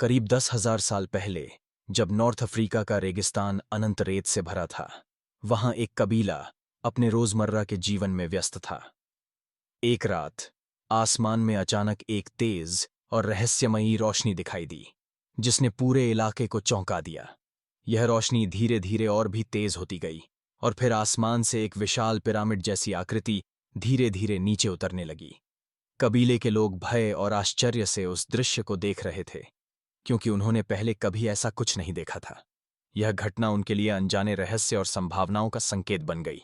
करीब 10,000 साल पहले, जब नॉर्थ अफ्रीका का रेगिस्तान अनंत रेत से भरा था, वहां एक कबीला अपने रोजमर्रा के जीवन में व्यस्त था। एक रात आसमान में अचानक एक तेज और रहस्यमयी रोशनी दिखाई दी, जिसने पूरे इलाके को चौंका दिया। यह रोशनी धीरे धीरे और भी तेज होती गई, और फिर आसमान से एक विशाल पिरामिड जैसी आकृति धीरे धीरे नीचे उतरने लगी। कबीले के लोग भय और आश्चर्य से उस दृश्य को देख रहे थे, क्योंकि उन्होंने पहले कभी ऐसा कुछ नहीं देखा था। यह घटना उनके लिए अनजाने रहस्य और संभावनाओं का संकेत बन गई।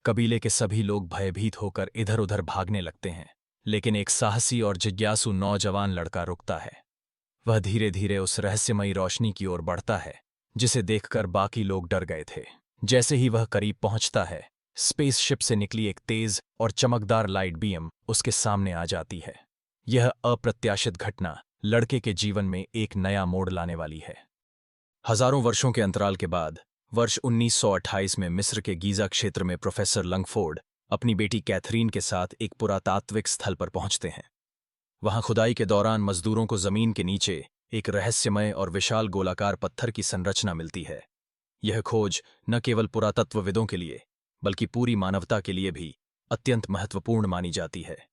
कबीले के सभी लोग भयभीत होकर इधर उधर भागने लगते हैं, लेकिन एक साहसी और जिज्ञासु नौजवान लड़का रुकता है। वह धीरे धीरे उस रहस्यमयी रोशनी की ओर बढ़ता है, जिसे देखकर बाकी लोग डर गए थे। जैसे ही वह करीब पहुंचता है, स्पेसशिप से निकली एक तेज और चमकदार लाइट बीम उसके सामने आ जाती है। यह अप्रत्याशित घटना लड़के के जीवन में एक नया मोड़ लाने वाली है। हजारों वर्षों के अंतराल के बाद वर्ष 1928 में मिस्र के गीजा क्षेत्र में प्रोफेसर लंगफोर्ड अपनी बेटी कैथरीन के साथ एक पुरातात्विक स्थल पर पहुंचते हैं। वहां खुदाई के दौरान मजदूरों को जमीन के नीचे एक रहस्यमय और विशाल गोलाकार पत्थर की संरचना मिलती है। यह खोज न केवल पुरातत्वविदों के लिए, बल्कि पूरी मानवता के लिए भी अत्यंत महत्वपूर्ण मानी जाती है।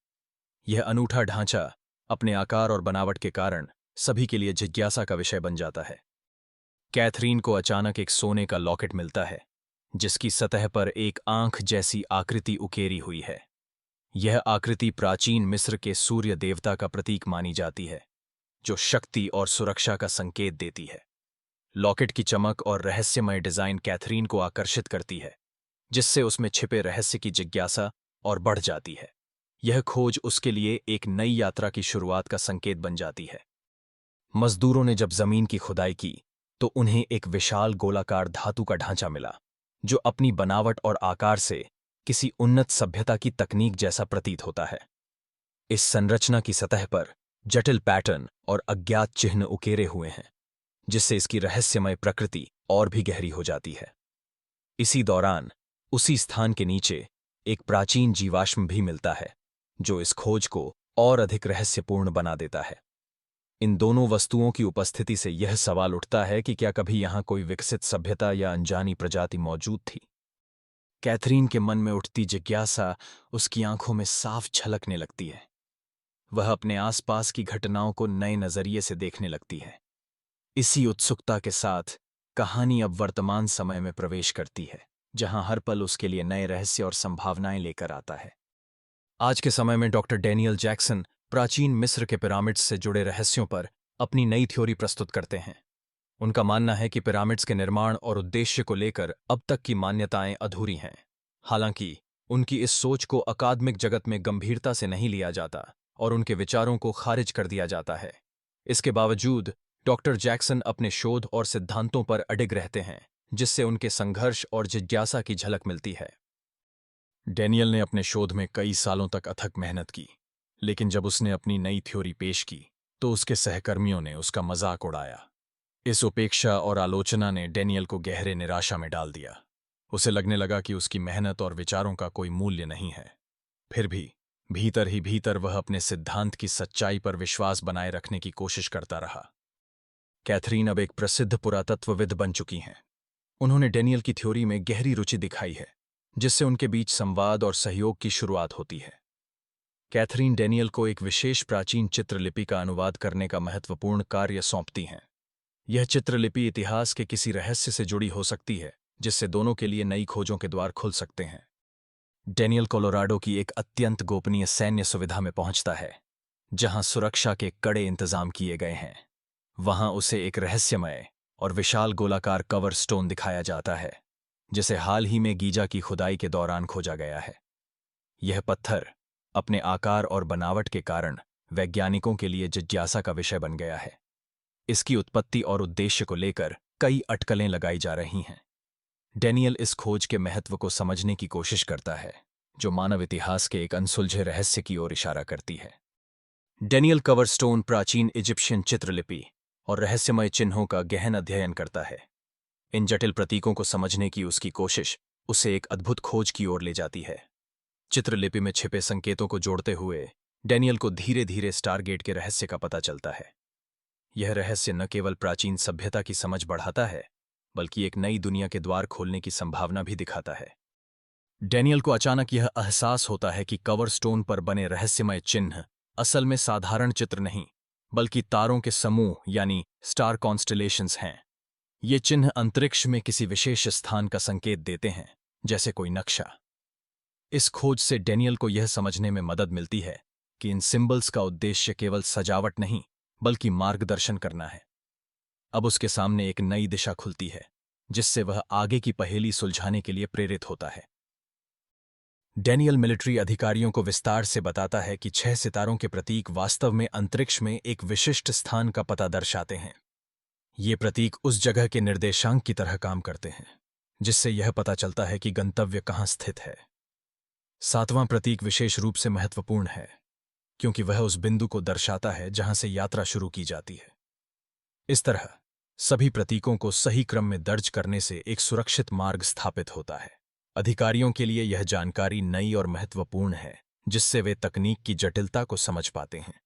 यह अनूठा ढांचा अपने आकार और बनावट के कारण सभी के लिए जिज्ञासा का विषय बन जाता है। कैथरीन को अचानक एक सोने का लॉकेट मिलता है, जिसकी सतह पर एक आंख जैसी आकृति उकेरी हुई है। यह आकृति प्राचीन मिस्र के सूर्य देवता का प्रतीक मानी जाती है, जो शक्ति और सुरक्षा का संकेत देती है। लॉकेट की चमक और रहस्यमय डिजाइन कैथरीन को आकर्षित करती है, जिससे उसमें छिपे रहस्य की जिज्ञासा और बढ़ जाती है। यह खोज उसके लिए एक नई यात्रा की शुरुआत का संकेत बन जाती है। मजदूरों ने जब जमीन की खुदाई की, तो उन्हें एक विशाल गोलाकार धातु का ढांचा मिला, जो अपनी बनावट और आकार से किसी उन्नत सभ्यता की तकनीक जैसा प्रतीत होता है। इस संरचना की सतह पर जटिल पैटर्न और अज्ञात चिन्ह उकेरे हुए हैं, जिससे इसकी रहस्यमय प्रकृति और भी गहरी हो जाती है। इसी दौरान उसी स्थान के नीचे एक प्राचीन जीवाश्म भी मिलता है, जो इस खोज को और अधिक रहस्यपूर्ण बना देता है। इन दोनों वस्तुओं की उपस्थिति से यह सवाल उठता है कि क्या कभी यहां कोई विकसित सभ्यता या अनजानी प्रजाति मौजूद थी। कैथरीन के मन में उठती जिज्ञासा उसकी आंखों में साफ झलकने लगती है। वह अपने आसपास की घटनाओं को नए नजरिए से देखने लगती है। इसी उत्सुकता के साथ कहानी अब वर्तमान समय में प्रवेश करती है, जहां हर पल उसके लिए नए रहस्य और संभावनाएं लेकर आता है। आज के समय में डॉक्टर डैनियल जैक्सन प्राचीन मिस्र के पिरामिड्स से जुड़े रहस्यों पर अपनी नई थ्योरी प्रस्तुत करते हैं। उनका मानना है कि पिरामिड्स के निर्माण और उद्देश्य को लेकर अब तक की मान्यताएं अधूरी हैं। हालांकि उनकी इस सोच को अकादमिक जगत में गंभीरता से नहीं लिया जाता और उनके विचारों को खारिज कर दिया जाता है। इसके बावजूद डॉक्टर जैक्सन अपने शोध और सिद्धांतों पर अडिग रहते हैं, जिससे उनके संघर्ष और जिज्ञासा की झलक मिलती है। डैनियल ने अपने शोध में कई सालों तक अथक मेहनत की, लेकिन जब उसने अपनी नई थ्योरी पेश की, तो उसके सहकर्मियों ने उसका मजाक उड़ाया। इस उपेक्षा और आलोचना ने डैनियल को गहरे निराशा में डाल दिया। उसे लगने लगा कि उसकी मेहनत और विचारों का कोई मूल्य नहीं है। फिर भी भीतर ही भीतर वह अपने सिद्धांत की सच्चाई पर विश्वास बनाए रखने की कोशिश करता रहा। कैथरीन अब एक प्रसिद्ध पुरातत्वविद बन चुकी हैं। उन्होंने डैनियल की थ्योरी में गहरी रुचि दिखाई है, जिससे उनके बीच संवाद और सहयोग की शुरुआत होती है। कैथरीन डैनियल को एक विशेष प्राचीन चित्रलिपि का अनुवाद करने का महत्वपूर्ण कार्य सौंपती हैं। यह चित्रलिपि इतिहास के किसी रहस्य से जुड़ी हो सकती है, जिससे दोनों के लिए नई खोजों के द्वार खुल सकते हैं। डैनियल कोलोराडो की एक अत्यंत गोपनीय सैन्य सुविधा में पहुंचता है, जहां सुरक्षा के कड़े इंतजाम किए गए हैं। वहां उसे एक रहस्यमय और विशाल गोलाकार कवर स्टोन दिखाया जाता है, जिसे हाल ही में गीजा की खुदाई के दौरान खोजा गया है। यह पत्थर अपने आकार और बनावट के कारण वैज्ञानिकों के लिए जिज्ञासा का विषय बन गया है। इसकी उत्पत्ति और उद्देश्य को लेकर कई अटकलें लगाई जा रही हैं। डैनियल इस खोज के महत्व को समझने की कोशिश करता है, जो मानव इतिहास के एक अनसुलझे रहस्य की ओर इशारा करती है। डैनियल कवरस्टोन प्राचीन इजिप्शियन चित्रलिपि और रहस्यमय चिन्हों का गहन अध्ययन करता है। इन जटिल प्रतीकों को समझने की उसकी कोशिश उसे एक अद्भुत खोज की ओर ले जाती है। चित्रलिपि में छिपे संकेतों को जोड़ते हुए डैनियल को धीरे धीरे स्टारगेट के रहस्य का पता चलता है। यह रहस्य न केवल प्राचीन सभ्यता की समझ बढ़ाता है, बल्कि एक नई दुनिया के द्वार खोलने की संभावना भी दिखाता है। डैनियल को अचानक यह एहसास होता है कि कवर स्टोन पर बने रहस्यमय चिन्ह असल में साधारण चित्र नहीं, बल्कि तारों के समूह यानी स्टार कॉन्स्टलेशंस हैं। ये चिन्ह अंतरिक्ष में किसी विशेष स्थान का संकेत देते हैं, जैसे कोई नक्शा। इस खोज से डैनियल को यह समझने में मदद मिलती है कि इन सिंबल्स का उद्देश्य केवल सजावट नहीं, बल्कि मार्गदर्शन करना है। अब उसके सामने एक नई दिशा खुलती है, जिससे वह आगे की पहेली सुलझाने के लिए प्रेरित होता है। डैनियल मिलिट्री अधिकारियों को विस्तार से बताता है कि 6 सितारों के प्रतीक वास्तव में अंतरिक्ष में एक विशिष्ट स्थान का पता दर्शाते हैं। ये प्रतीक उस जगह के निर्देशांक की तरह काम करते हैं, जिससे यह पता चलता है कि गंतव्य कहाँ स्थित है। 7वां प्रतीक विशेष रूप से महत्वपूर्ण है, क्योंकि वह उस बिंदु को दर्शाता है जहां से यात्रा शुरू की जाती है। इस तरह सभी प्रतीकों को सही क्रम में दर्ज करने से एक सुरक्षित मार्ग स्थापित होता है। अधिकारियों के लिए यह जानकारी नई और महत्वपूर्ण है, जिससे वे तकनीक की जटिलता को समझ पाते हैं।